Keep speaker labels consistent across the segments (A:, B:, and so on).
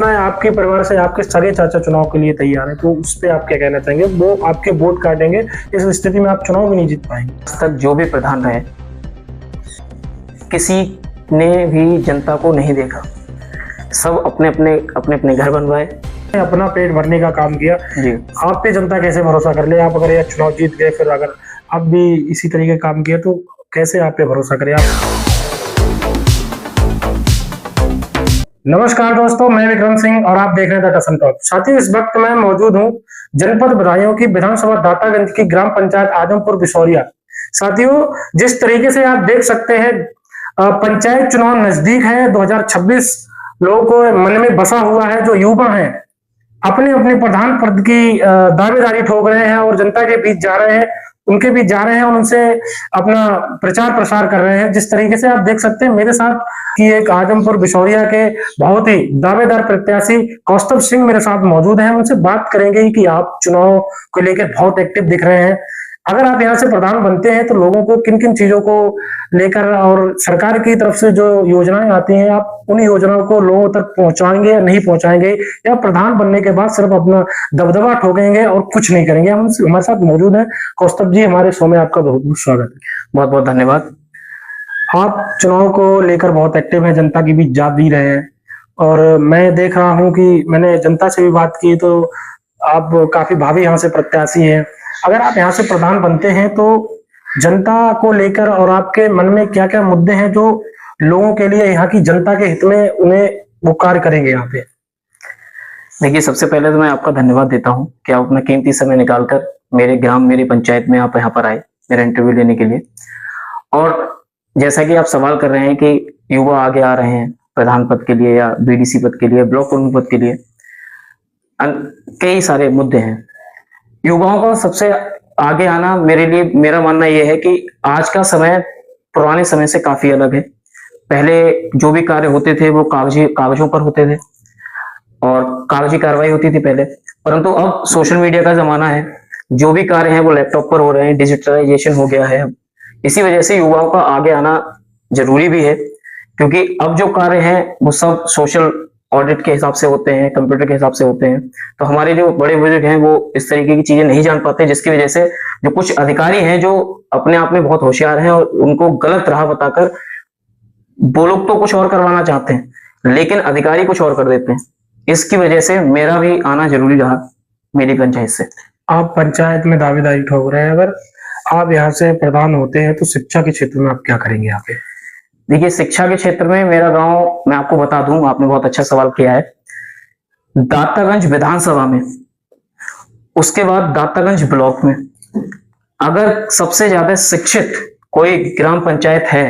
A: मैं आपके परिवार से आपके सगे चाचा चुनाव के लिए तैयार है, तो उस पे आप क्या कहना चाहेंगे? वो आपके वोट काटेंगे, इस स्थिति में आप चुनाव भी नहीं जीत पाएंगे।
B: आज तक जो भी प्रधान रहे, किसी ने भी जनता को नहीं देखा। सब अपने अपने घर बनवाए,
A: अपना पेट भरने का काम किया।
B: जी।
A: आप पे जनता कैसे भरोसा कर ले? आप अगर यह चुनाव जीत गए, फिर अगर आप भी इसी तरीके काम किया तो कैसे आप पे भरोसा करें आप? नमस्कार दोस्तों, मैं विक्रम सिंह और आप देख रहे हैं द टसन टॉक। साथियों, इस वक्त मैं मौजूद हूं जनपद बदायूं की विधानसभा दातागंज की ग्राम पंचायत आजमपुर बिशौरिया। साथियों, जिस तरीके से आप देख सकते हैं, पंचायत चुनाव नजदीक है। 2026 लोगों को मन में बसा हुआ है। जो युवा हैं अपने अपने प्रधान पद की दावेदारी ठोक रहे हैं और जनता के बीच जा रहे हैं, उनके बीच जा रहे हैं और उनसे अपना प्रचार प्रसार कर रहे हैं। जिस तरीके से आप देख सकते हैं मेरे साथ कि एक आजमपुर बिशौरिया के बहुत ही दावेदार प्रत्याशी कौस्तुभ सिंह मेरे साथ मौजूद हैं। उनसे बात करेंगे कि आप चुनाव को लेकर बहुत एक्टिव दिख रहे हैं। अगर आप यहाँ से प्रधान बनते हैं तो लोगों को किन किन चीजों को लेकर और सरकार की तरफ से जो योजनाएं आती हैं, आप उन योजनाओं को लोगों तक पहुंचाएंगे या नहीं पहुंचाएंगे, या प्रधान बनने के बाद सिर्फ अपना दबदबा ठोकेंगे और कुछ नहीं करेंगे? हम हमारे साथ मौजूद हैं कौस्तुभ जी। हमारे शो में आपका बहुत बहुत स्वागत है।
B: बहुत बहुत धन्यवाद।
A: आप चुनाव को लेकर बहुत एक्टिव हैं, जनता के बीच जा भी रहे हैं, और मैं देख रहा हूं कि मैंने जनता से भी बात की तो आप काफी भावी यहाँ से प्रत्याशी हैं। अगर आप यहाँ से प्रधान बनते हैं तो जनता को लेकर और आपके मन में क्या क्या मुद्दे हैं जो लोगों के लिए, यहाँ की जनता के हित में उन्हें वो कार्य करेंगे यहाँ पे?
B: देखिए, सबसे पहले तो मैं आपका धन्यवाद देता हूँ कि आप अपना कीमती समय निकालकर मेरे ग्राम, मेरी पंचायत में आप यहाँ पर आए मेरा इंटरव्यू लेने के लिए। और जैसा कि आप सवाल कर रहे हैं कि युवा आगे आ रहे हैं प्रधान पद के लिए या बीडीसी पद के लिए, ब्लॉक प्रमुख पद के लिए, कई सारे मुद्दे हैं। युवाओं का सबसे आगे आना मेरे लिए, मेरा मानना यह है कि आज का समय पुराने समय से काफी अलग है। पहले जो भी कार्य होते थे वो कागजों पर होते थे और कागजी कार्रवाई होती थी पहले, परंतु अब सोशल मीडिया का जमाना है। जो भी कार्य है वो लैपटॉप पर हो रहे हैं, डिजिटलाइजेशन हो गया है। इसी वजह से युवाओं का आगे आना जरूरी भी है, क्योंकि अब जो कार्य हैं वो सब सोशल ऑडिट के हिसाब से होते हैं, कंप्यूटर के हिसाब से होते हैं। तो हमारे जो बड़े बुजुर्ग हैं वो इस तरीके की चीजें नहीं जान पाते, जिसकी वजह से जो कुछ अधिकारी हैं जो अपने आप में बहुत होशियार हैं और उनको गलत राह बताकर, वो लोग तो कुछ और करवाना चाहते हैं लेकिन अधिकारी कुछ और कर देते हैं। इसकी वजह से मेरा भी आना जरूरी रहा मेरी पंचायत से।
A: आप पंचायत में दावेदारी ठोक रहे हैं, अगर आप यहाँ से प्रधान होते हैं तो शिक्षा के क्षेत्र में आप क्या करेंगे यहाँ पे?
B: देखिए, शिक्षा के क्षेत्र में मेरा गांव, मैं आपको बता दूं, आपने बहुत अच्छा सवाल किया है। दातागंज विधानसभा में, उसके बाद दातागंज ब्लॉक में, अगर सबसे ज्यादा शिक्षित कोई ग्राम पंचायत है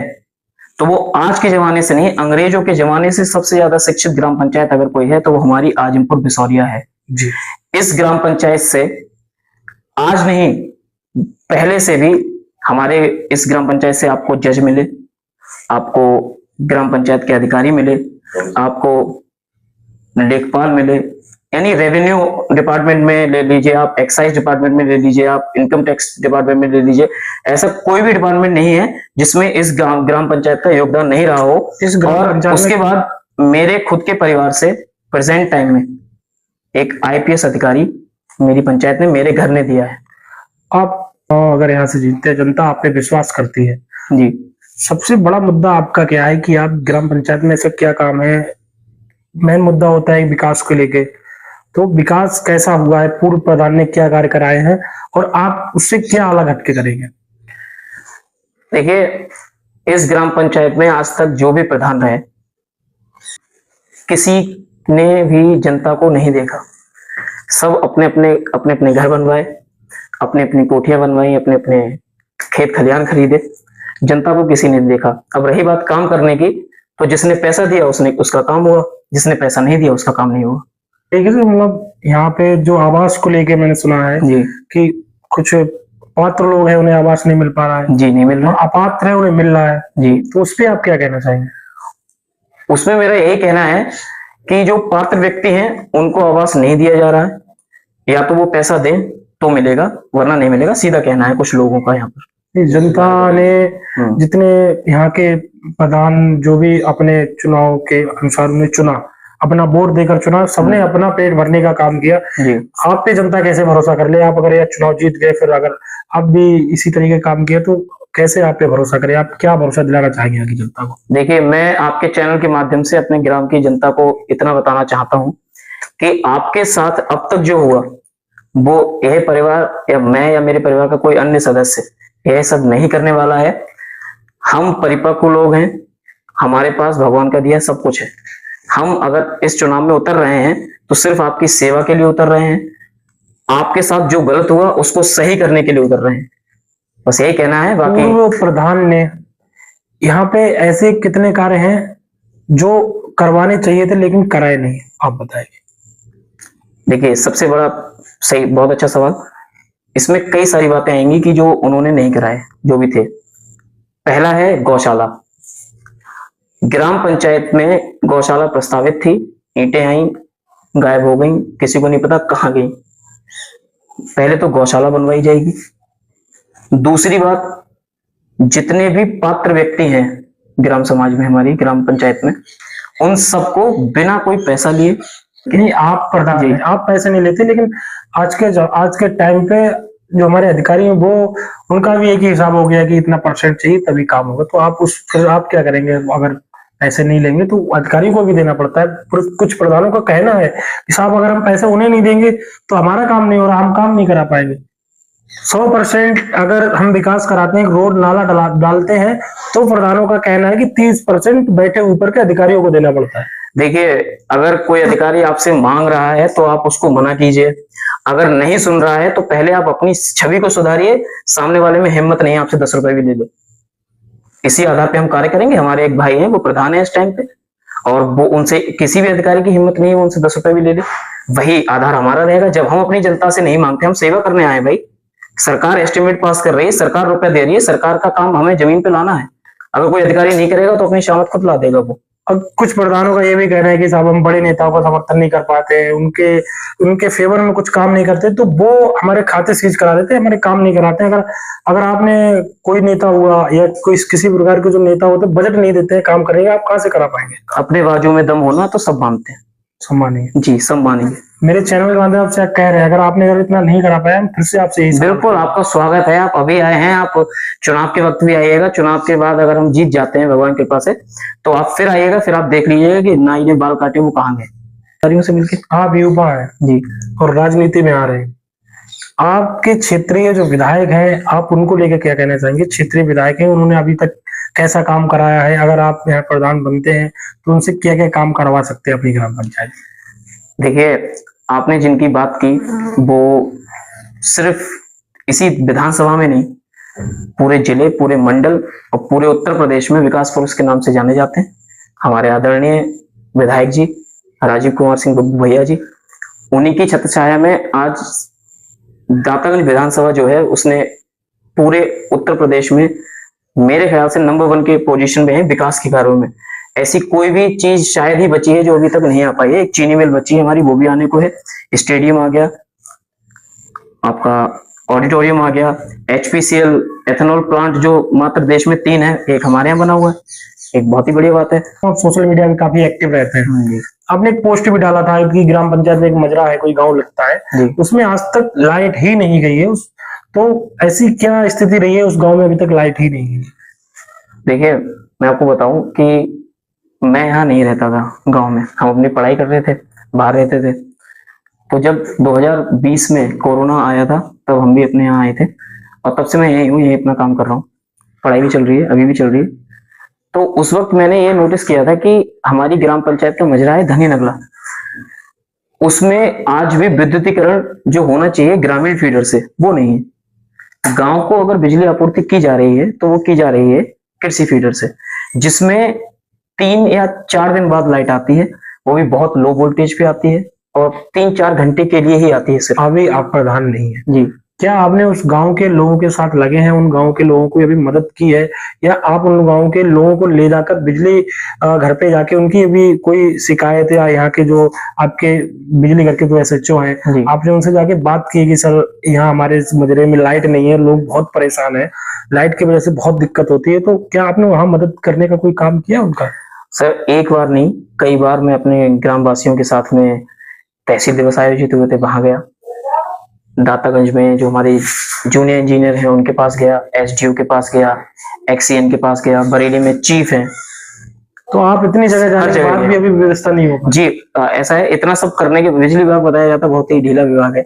B: तो वो आज के जमाने से नहीं, अंग्रेजों के जमाने से सबसे ज्यादा शिक्षित ग्राम पंचायत अगर कोई है तो वो हमारी आजमपुर बिशौरिया है
A: जी।
B: इस ग्राम पंचायत से आज नहीं, पहले से भी हमारे इस ग्राम पंचायत से आपको जज मिले, आपको ग्राम पंचायत के अधिकारी मिले, आपको लेखपाल मिले, यानी रेवेन्यू डिपार्टमेंट में ले लीजिए आप, एक्साइज डिपार्टमेंट में ले लीजिए आप, इनकम टैक्स डिपार्टमेंट में ले लीजिए, ऐसा कोई भी डिपार्टमेंट नहीं है जिसमें इस ग्राम पंचायत का योगदान नहीं रहा हो। और उसके बाद मेरे खुद के परिवार से प्रेजेंट टाइम में एक आईपीएस अधिकारी मेरी पंचायत में मेरे घर ने दिया है।
A: आप अगर यहाँ से जीतते हैं, जनता आप पे विश्वास करती है
B: जी।
A: सबसे बड़ा मुद्दा आपका क्या है कि आप ग्राम पंचायत में से क्या काम है? मेन मुद्दा होता है विकास को लेके, तो विकास कैसा हुआ है, पूर्व प्रधान ने क्या कार्य कराए हैं और आप उससे क्या अलग हटके करेंगे?
B: देखिए, इस ग्राम पंचायत में आज तक जो भी प्रधान रहे, किसी ने भी जनता को नहीं देखा। सब अपने घर बनवाए, अपनी अपनी कोठियां बनवाई, अपने अपने खेत खलियान खरीदे, जनता को किसी ने देखा। अब रही बात काम करने की, तो जिसने पैसा दिया उसका काम हुआ, जिसने पैसा नहीं दिया उसका काम नहीं हुआ।
A: ठीक है। मतलब यहाँ पे जो आवास को लेके मैंने सुना है
B: जी
A: कि कुछ पात्र लोग हैं उन्हें आवास नहीं मिल पा रहा है।
B: जी, नहीं मिल रहा।
A: अपात्र है उन्हें मिल रहा है
B: जी।
A: तो उस पर आप क्या कहना चाहेंगे?
B: उसमें मेरा यही कहना है कि जो पात्र व्यक्ति हैं उनको आवास नहीं दिया जा रहा है, या तो वो पैसा दें तो मिलेगा वरना नहीं मिलेगा, सीधा कहना है कुछ लोगों का। यहाँ पर
A: जनता ने जितने यहाँ के प्रधान जो भी अपने चुनाव के अनुसार उन्हें चुना, अपना वोट देकर चुना, सबने अपना पेट भरने का काम किया।
B: जी
A: आप पे जनता कैसे भरोसा कर ले? आप अगर ये चुनाव जीत गए, फिर अगर आप भी इसी तरीके काम किए तो कैसे आप पे भरोसा करें? आप क्या भरोसा दिलाना चाहेंगे यहाँ की जनता को?
B: देखिए, मैं आपके चैनल के माध्यम से अपने ग्राम की जनता को इतना बताना चाहता हूँ कि आपके साथ अब तक जो हुआ, वो यह परिवार या मैं या मेरे परिवार का कोई अन्य सदस्य यह सब नहीं करने वाला है। हम परिपक्व लोग हैं, हमारे पास भगवान का दिया सब कुछ है। हम अगर इस चुनाव में उतर रहे हैं तो सिर्फ आपकी सेवा के लिए उतर रहे हैं, आपके साथ जो गलत हुआ उसको सही करने के लिए उतर रहे हैं, बस यही कहना है। बाकी
A: पूर्व प्रधान ने यहाँ पे ऐसे कितने कार्य हैं जो करवाने चाहिए थे लेकिन कराए नहीं, आप बताइए।
B: देखिए, सबसे बड़ा सही, बहुत अच्छा सवाल। इसमें कई सारी बातें आएंगी कि जो उन्होंने नहीं कराए, जो भी थे। पहला है गौशाला। ग्राम पंचायत में गौशाला प्रस्तावित थी, ईंटें आई, गायब हो गई, किसी को नहीं पता कहाँ गई। पहले तो गौशाला बनवाई जाएगी। दूसरी बात, जितने भी पात्र व्यक्ति हैं ग्राम समाज में, हमारी ग्राम पंचायत में, उन सबको बिना कोई पैसा लिए,
A: नहीं, आप प्रधान
B: जी।
A: हैं, आप पैसे नहीं लेते, लेकिन आज के टाइम पे जो हमारे अधिकारी हैं वो, उनका भी एक ही हिसाब हो गया कि इतना परसेंट चाहिए तभी काम होगा। तो आप फिर आप क्या करेंगे? अगर पैसे नहीं लेंगे तो अधिकारियों को भी देना पड़ता है। कुछ प्रधानों का कहना है कि साहब अगर हम पैसे उन्हें नहीं देंगे तो हमारा काम नहीं हो रहा, हम काम नहीं करा पाएंगे। 100% अगर हम विकास कराते हैं, रोड नाला डालते हैं, तो प्रधानों का कहना है कि 30% बैठे ऊपर के अधिकारियों को देना पड़ता है।
B: देखिए, अगर कोई अधिकारी आपसे मांग रहा है तो आप उसको मना कीजिए। अगर नहीं सुन रहा है तो पहले आप अपनी छवि को सुधारिए। सामने वाले में हिम्मत नहीं है आपसे 10 रुपए भी ले ले। इसी आधार पे हम कार्य करेंगे। हमारे एक भाई हैं, वो प्रधान है इस टाइम पे, और वो, उनसे किसी भी अधिकारी की हिम्मत नहीं है वो उनसे 10 रुपए भी ले ले। वही आधार हमारा रहेगा। जब हम अपनी जनता से नहीं मांगते, हम सेवा करने आए भाई। सरकार एस्टिमेट पास कर रही है, सरकार रुपए दे रही है, सरकार का काम हमें जमीन पे लाना है। अगर कोई अधिकारी नहीं करेगा तो अपनी शामत खुद ला देगा वो।
A: अब कुछ प्रधानों का ये भी कहना है कि साहब हम बड़े नेताओं का समर्थन नहीं कर पाते, उनके फेवर में कुछ काम नहीं करते, तो वो हमारे खाते सीज करा देते हैं, हमारे काम नहीं कराते हैं। अगर आपने कोई नेता हुआ या कोई किसी प्रकार के जो नेता होते बजट नहीं देते हैं, काम करेंगे, आप कहाँ से करा पाएंगे?
B: अपने बाजू में दम होना तो सब मानते हैं।
A: सम्मानिए
B: जी, सब मानेंगे।
A: मेरे चैनल के माध्यम से आप कह रहे हैं, अगर आपने इतना नहीं करा पाया, हम फिर से आपसे यही सवाल
B: बिल्कुल, आपका स्वागत है। आप अभी आए हैं, आप चुनाव के वक्त भी आइएगा। चुनाव के बाद अगर हम जीत जाते हैं भगवान की कृपा से, तो आप फिर आइएगा। फिर आप देख लीजिएगा कि नाई ने बाल काटे वो कहाँ गए, अधिकारियों से मिलके।
A: आप युवा है
B: जी,
A: और राजनीति में आ रहे हैं, आपके क्षेत्रीय जो विधायक हैं, आप उनको लेकर क्या कहना चाहेंगे? क्षेत्रीय विधायक हैं, उन्होंने अभी तक कैसा काम कराया है? अगर आप यहाँ प्रधान बनते हैं तो उनसे क्या क्या काम करवा सकते हैं अपनी ग्राम पंचायत?
B: देखिए, आपने जिनकी बात की वो सिर्फ इसी विधानसभा में नहीं, पूरे जिले, पूरे मंडल और पूरे उत्तर प्रदेश में विकास पुरुष के नाम से जाने जाते हैं। हमारे आदरणीय विधायक जी राजीव कुमार सिंह बब्बू भैया जी, उन्हीं की छत्र छाया में आज दातागंज विधानसभा जो है, उसने पूरे उत्तर प्रदेश में मेरे ख्याल से नंबर 1 के पोजीशन में है विकास के कार्यों में। ऐसी कोई भी चीज शायद ही बची है जो अभी तक नहीं आ पाई है। एक चीनी मिल बची है हमारी, वो भी आने को है। स्टेडियम आ गया, आपका ऑडिटोरियम आ गया, HPCL एथेनॉल प्लांट जो मात्र देश में 3 है, एक हमारे यहाँ बना हुआ है, एक बहुत ही बढ़िया बात है।
A: आप सोशल मीडिया में काफी एक्टिव रहते हैं। आपने एक पोस्ट भी डाला था कि ग्राम पंचायत में एक मजरा है, कोई गांव लगता है, उसमें आज तक लाइट ही नहीं गई है। तो ऐसी क्या स्थिति रही है उस गांव में, अभी तक लाइट ही नहीं है?
B: देखिए, मैं आपको बताऊं कि मैं यहाँ नहीं रहता था गांव में, हम अपनी पढ़ाई कर रहे थे, बाहर रहते थे। तो जब 2020 में कोरोना आया था, तब हम भी अपने यहाँ आए थे, और तब से मैं यही हूँ, यही अपना काम कर रहा हूँ। पढ़ाई भी चल रही है, अभी भी चल रही है। तो उस वक्त मैंने ये नोटिस किया था कि हमारी ग्राम पंचायत का मजरा है धनी नगला, उसमें आज भी विद्युतीकरण जो होना चाहिए ग्रामीण फीडर से, वो नहीं है। गांव को अगर बिजली आपूर्ति की जा रही है तो वो की जा रही है कृषि फीडर से, जिसमें 3 या 4 दिन बाद लाइट आती है, वो भी बहुत लो वोल्टेज पे आती है, और 3-4 घंटे के लिए ही आती है सिर्फ।
A: अभी आप प्रधान नहीं है
B: जी,
A: क्या आपने उस गांव के लोगों के साथ लगे हैं, उन गांव के लोगों को अभी मदद की है, या आप उन गांव के लोगों को ले जाकर बिजली घर पे जाके उनकी अभी कोई शिकायत, या यहाँ के जो आपके बिजली घर के जो SHO हैं, आपने उनसे जाके बात की कि सर यहाँ हमारे इस मजरे में लाइट नहीं है, लोग बहुत परेशान है, लाइट की वजह से बहुत दिक्कत होती है, तो क्या आपने वहां मदद करने का कोई काम किया उनका?
B: सर एक बार नहीं, कई बार मैं अपने ग्राम वासियों के साथ में तहसील दिवस आयोजित हुए थे, वहां गया। दातागंज में जो हमारे जूनियर इंजीनियर हैं उनके पास गया, एसडीओ के पास गया, एक्सीएन के पास गया, बरेली में चीफ है।
A: तो आप इतनी जगह जाने के
B: जगह
A: बाद
B: गया।
A: भी अभी व्यवस्था नहीं हो पाई?
B: जी ऐसा है, इतना सब करने के, बिजली विभाग बताया जाता है बहुत ही ढीला विभाग है,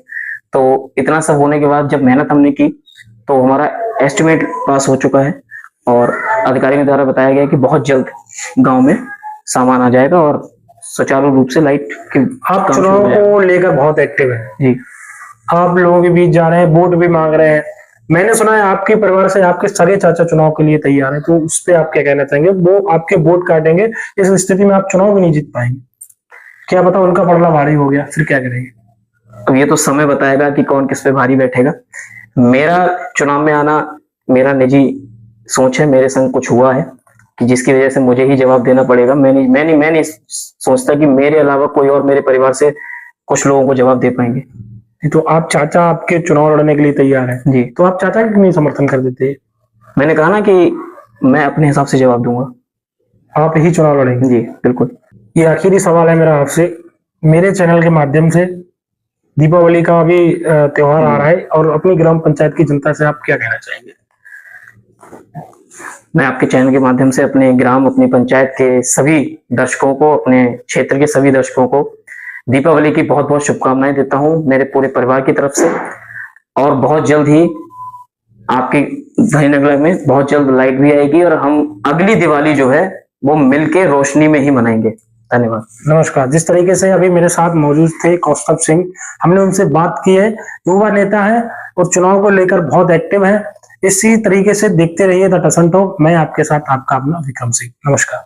B: तो इतना सब होने के बाद जब मेहनत हमने की तो हमारा एस्टिमेट पास हो चुका है और अधिकारियों द्वारा बताया गया कि बहुत जल्द गांव में सामान आ जाएगा और सुचारू रूप से लाइट की
A: आप
B: काम शुरू
A: चुनाव
B: हो जाएगा।
A: को लेकर बहुत एक्टिव है,
B: जी
A: आप लोगों के बीच जा रहे हैं, वोट भी मांग रहे हैं। मैंने सुना है आपके परिवार से आपके सगे चाचा चुनाव के लिए तैयार हैं, तो उस पे आप क्या कहना चाहेंगे? वो आपके वोट काटेंगे, इस स्थिति में आप चुनाव भी नहीं जीत पाएंगे, क्या पता उनका पड़ला भारी हो गया, फिर क्या करेंगे?
B: अब ये तो समय बताएगा कि कौन किस पे भारी बैठेगा। मेरा चुनाव में आना मेरा निजी सोच है, मेरे संग कुछ हुआ है कि जिसकी वजह से मुझे ही जवाब देना पड़ेगा। मैं नहीं सोचता कि मेरे अलावा कोई और मेरे परिवार से कुछ लोगों को जवाब दे पाएंगे।
A: तो आप चाचा आपके चुनाव लड़ने के लिए तैयार हैं,
B: जी
A: तो आप चाचा क्यों नहीं समर्थन कर देते?
B: मैंने कहा ना कि मैं अपने हिसाब से जवाब दूंगा।
A: आप ही चुनाव लड़ेंगे?
B: जी बिल्कुल।
A: ये आखिरी सवाल है मेरा आपसे, मेरे चैनल के माध्यम से दीपावली का भी त्योहार आ रहा है और अपनी ग्राम पंचायत की जनता से आप क्या कहना चाहेंगे?
B: मैं आपके चैनल के माध्यम से अपने ग्राम, अपनी पंचायत के सभी दर्शकों को, अपने क्षेत्र के सभी दर्शकों को दीपावली की बहुत बहुत शुभकामनाएं देता हूं मेरे पूरे परिवार की तरफ से। और बहुत जल्द ही आपके धनीनगर में बहुत जल्द लाइट भी आएगी और हम अगली दिवाली जो है वो मिलके रोशनी में ही मनाएंगे। धन्यवाद।
A: नमस्कार। जिस तरीके से अभी मेरे साथ मौजूद थे कौस्तभ सिंह, हमने उनसे बात की है, युवा नेता है और चुनाव को लेकर बहुत एक्टिव है। इसी तरीके से देखते रहिए द टसन टॉक। मैं आपके साथ आपका अपना विक्रम सिंह। नमस्कार।